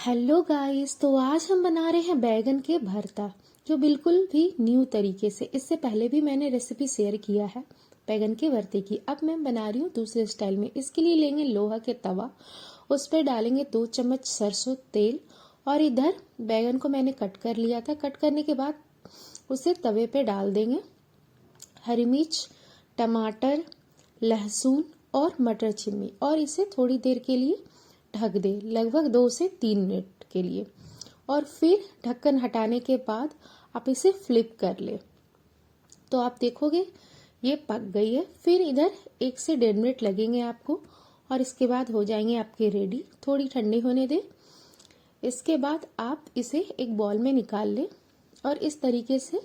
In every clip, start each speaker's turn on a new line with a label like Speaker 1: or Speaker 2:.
Speaker 1: Hello guys. तो आज हम बना रहे हैं बैगन के भरता, जो बिल्कुल भी न्यू तरीके से। इससे पहले भी मैंने रेसिपी शेयर किया है बैगन के भरते की। अब मैं बना रही हूँ दूसरे स्टाइल में। इसके लिए लेंगे लोहा के तवा, उस पर डालेंगे 2 चम्मच सरसों तेल, और इधर बैगन को मैंने कट कर लिया था। कट करने के बाद उसे तवे पे डाल देंगे। हरी मिर्च, टमाटर, लहसुन और मटर छिमी, और इसे थोड़ी देर के लिए ढक दे, लगभग 2 से 3 मिनट के लिए। और फिर ढक्कन हटाने के बाद आप इसे फ्लिप कर ले, तो आप देखोगे ये पक गई है। फिर इधर 1 से 1.5 मिनट लगेंगे आपको, और इसके बाद हो जाएंगे आपके रेडी। थोड़ी ठंडी होने दे। इसके बाद आप इसे एक बॉल में निकाल लें, और इस तरीके से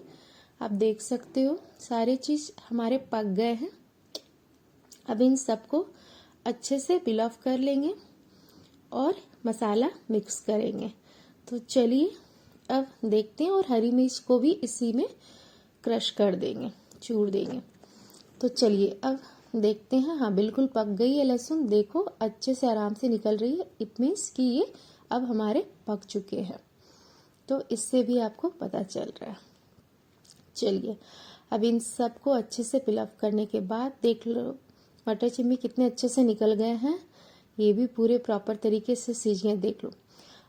Speaker 1: आप देख सकते हो सारे चीज हमारे पक गए हैं। अब इन सबको अच्छे से पिल ऑफ कर लेंगे और मसाला मिक्स करेंगे। तो चलिए अब देखते हैं। और हरी मिर्च को भी इसी में क्रश कर देंगे, चूर देंगे। तो चलिए अब देखते हैं। हाँ, बिल्कुल पक गई है लहसुन, देखो अच्छे से आराम से निकल रही है। इट मीन्स कि ये अब हमारे पक चुके हैं। तो इससे भी आपको पता चल रहा है। चलिए अब इन सबको अच्छे से पिल ऑफ करने के बाद देख लो मटर छिमी कितने अच्छे से निकल गए हैं। ये भी पूरे प्रॉपर तरीके से सीज गए, देख लो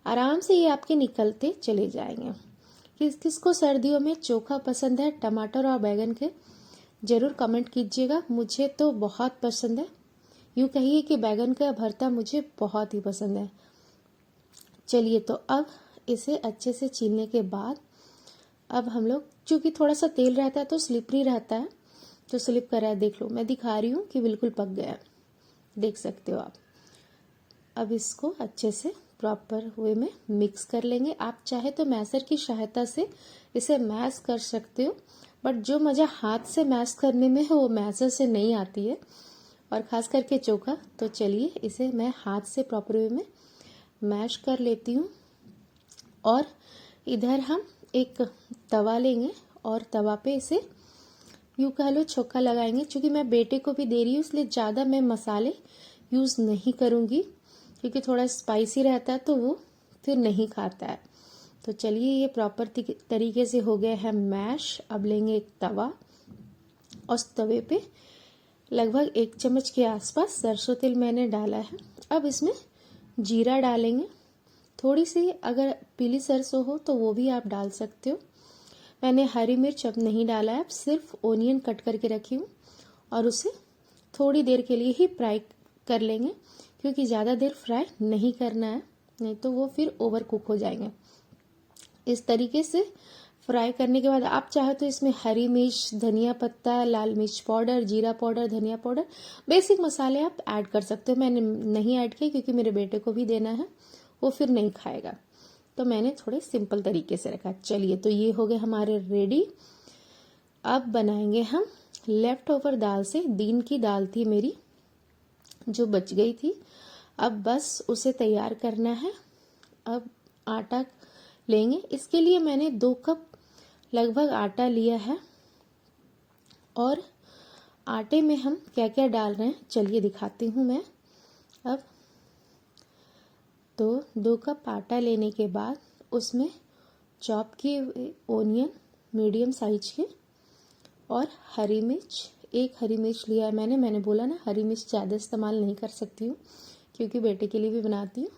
Speaker 1: आराम से ये आपके निकलते चले जाएंगे। किस किस को सर्दियों में चोखा पसंद है टमाटर और बैगन के, जरूर कमेंट कीजिएगा। मुझे तो बहुत पसंद है। यूँ कहिए कि बैगन का भरता मुझे बहुत ही पसंद है। चलिए तो अब इसे अच्छे से छीलने के बाद अब हम लोग, चूंकि थोड़ा सा तेल रहता है तो स्लिपरी रहता है, तो स्लिप कर रहा है। देख लो मैं दिखा रही हूँ कि बिल्कुल पक गया है, देख सकते हो आप। अब इसको अच्छे से प्रॉपर वे में मिक्स कर लेंगे। आप चाहे तो मैशर की सहायता से इसे मैश कर सकते हो, बट जो मज़ा हाथ से मैश करने में है वो मैशर से नहीं आती है, और ख़ास करके चोखा। तो चलिए इसे मैं हाथ से प्रॉपर वे में मैश कर लेती हूँ। और इधर हम एक तवा लेंगे और तवा पे इसे यूँ कह लो छोका लगाएंगे। क्योंकि मैं बेटे को भी दे रही हूँ इसलिए ज़्यादा मैं मसाले यूज़ नहीं करूँगी, क्योंकि थोड़ा स्पाइसी रहता है तो वो फिर नहीं खाता है। तो चलिए ये प्रॉपर तरीके से हो गया है मैश। अब लेंगे एक तवा, और उस तवे पे लगभग 1 चम्मच के आसपास सरसों तेल मैंने डाला है। अब इसमें जीरा डालेंगे। थोड़ी सी अगर पीली सरसों हो तो वो भी आप डाल सकते हो। मैंने हरी मिर्च अब नहीं डाला है, अब सिर्फ ओनियन कट करके रखी हूँ, और उसे थोड़ी देर के लिए ही फ्राई कर लेंगे, क्योंकि ज़्यादा देर फ्राई नहीं करना है, नहीं तो वो फिर ओवर कुक हो जाएंगे। इस तरीके से फ्राई करने के बाद आप चाहे तो इसमें हरी मिर्च, धनिया पत्ता, लाल मिर्च पाउडर, जीरा पाउडर, धनिया पाउडर, बेसिक मसाले आप ऐड कर सकते हो। मैंने नहीं ऐड किए क्योंकि मेरे बेटे को भी देना है, वो फिर नहीं खाएगा, तो मैंने थोड़े सिंपल तरीके से रखा। चलिए तो ये हो गए हमारे रेडी। अब बनाएंगे हम लेफ्ट ओवर दाल से। दिन की दाल थी मेरी जो बच गई थी, अब बस उसे तैयार करना है। अब आटा लेंगे। इसके लिए मैंने 2 कप लगभग आटा लिया है, और आटे में हम क्या क्या डाल रहे हैं चलिए दिखाती हूँ मैं। अब तो 2 कप आटा लेने के बाद उसमें चॉप किए हुए ओनियन मीडियम साइज के, और हरी मिर्च, 1 हरी मिर्च लिया है मैंने बोला ना हरी मिर्च ज़्यादा इस्तेमाल नहीं कर सकती हूँ क्योंकि बेटे के लिए भी बनाती हूँ।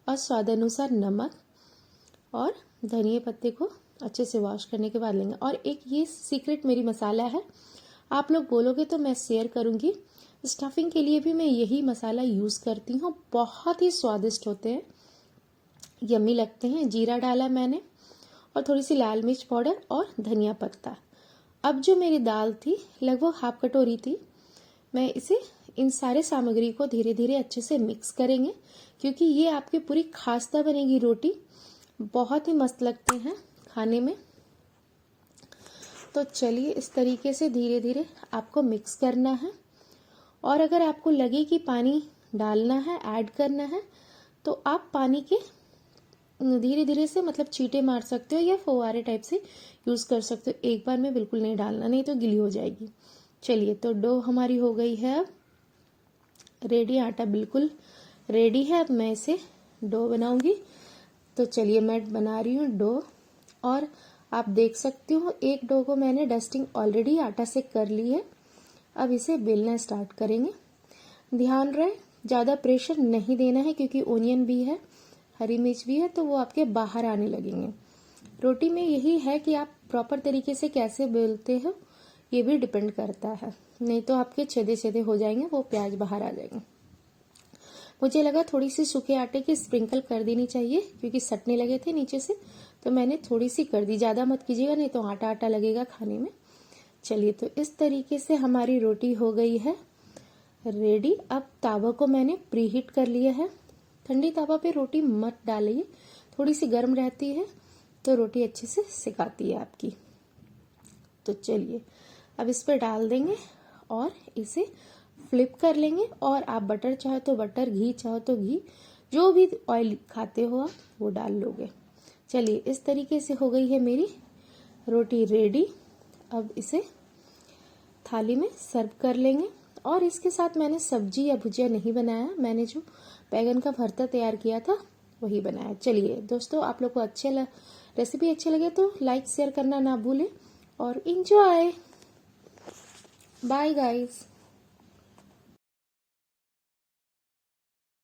Speaker 1: और स्वाद अनुसार नमक, और धनिया पत्ते को अच्छे से वॉश करने के बाद लेंगे। और एक ये सीक्रेट मेरी मसाला है, आप लोग बोलोगे तो मैं शेयर करूँगी। स्टफिंग के लिए भी मैं यही मसाला यूज़ करती हूँ, बहुत ही स्वादिष्ट होते हैं, यम्मी लगते हैं। जीरा डाला मैंने, और थोड़ी सी लाल मिर्च पाउडर और धनिया पत्ता। अब जो मेरी दाल थी लगभग हाफ कटोरी थी, मैं इसे इन सारे सामग्री को धीरे धीरे अच्छे से मिक्स करेंगे, क्योंकि ये आपकी पूरी खास्ता बनेगी रोटी, बहुत ही मस्त लगते हैं खाने में। तो चलिए इस तरीके से धीरे धीरे आपको मिक्स करना है। और अगर आपको लगे कि पानी डालना है, ऐड करना है, तो आप पानी के धीरे धीरे से मतलब छींटे मार सकते हो या फुवारे टाइप से यूज़ कर सकते हो। एक बार में बिल्कुल नहीं डालना, नहीं तो गिली हो जाएगी। चलिए तो डो हमारी हो गई है अब रेडी, आटा बिल्कुल रेडी है। अब मैं इसे डो बनाऊंगी। तो चलिए मैं बना रही हूँ डो, और आप देख सकते हो एक डो को मैंने डस्टिंग ऑलरेडी आटा से कर ली है। अब इसे बेलना स्टार्ट करेंगे। ध्यान रहे ज़्यादा प्रेशर नहीं देना है, क्योंकि ओनियन भी है, हरी मिर्च भी है, तो वो आपके बाहर आने लगेंगे। रोटी में यही है कि आप प्रॉपर तरीके से कैसे बेलते हो ये भी डिपेंड करता है, नहीं तो आपके छेदे छेदे हो जाएंगे, वो प्याज बाहर आ जाएंगे। मुझे लगा थोड़ी सी सूखे आटे की स्प्रिंकल कर देनी चाहिए, क्योंकि सटने लगे थे नीचे से, तो मैंने थोड़ी सी कर दी। ज़्यादा मत कीजिएगा, नहीं तो आटा आटा लगेगा खाने में। चलिए, तो इस तरीके से हमारी रोटी हो गई है रेडी। अब तावा को मैंने प्रीहीट कर लिया है। ठंडी तावा पे रोटी मत डालिए, थोड़ी सी गर्म रहती है तो रोटी अच्छे से सिकाती है आपकी। तो चलिए अब इस पे डाल देंगे और इसे फ्लिप कर लेंगे। और आप बटर चाहो तो बटर, घी चाहो तो घी, जो भी ऑयल खाते हो आप वो डाल लोगे। चलिए, इस तरीके से हो गई है मेरी रोटी रेडी। अब इसे थाली में सर्व कर लेंगे। और इसके साथ मैंने सब्जी या भुजिया नहीं बनाया, मैंने जो बैगन का भरता तैयार किया था वही बनाया। चलिए दोस्तों, आप लोग को रेसिपी अच्छे लगे तो लाइक शेयर करना ना भूलें, और इंजॉय। Bye guys.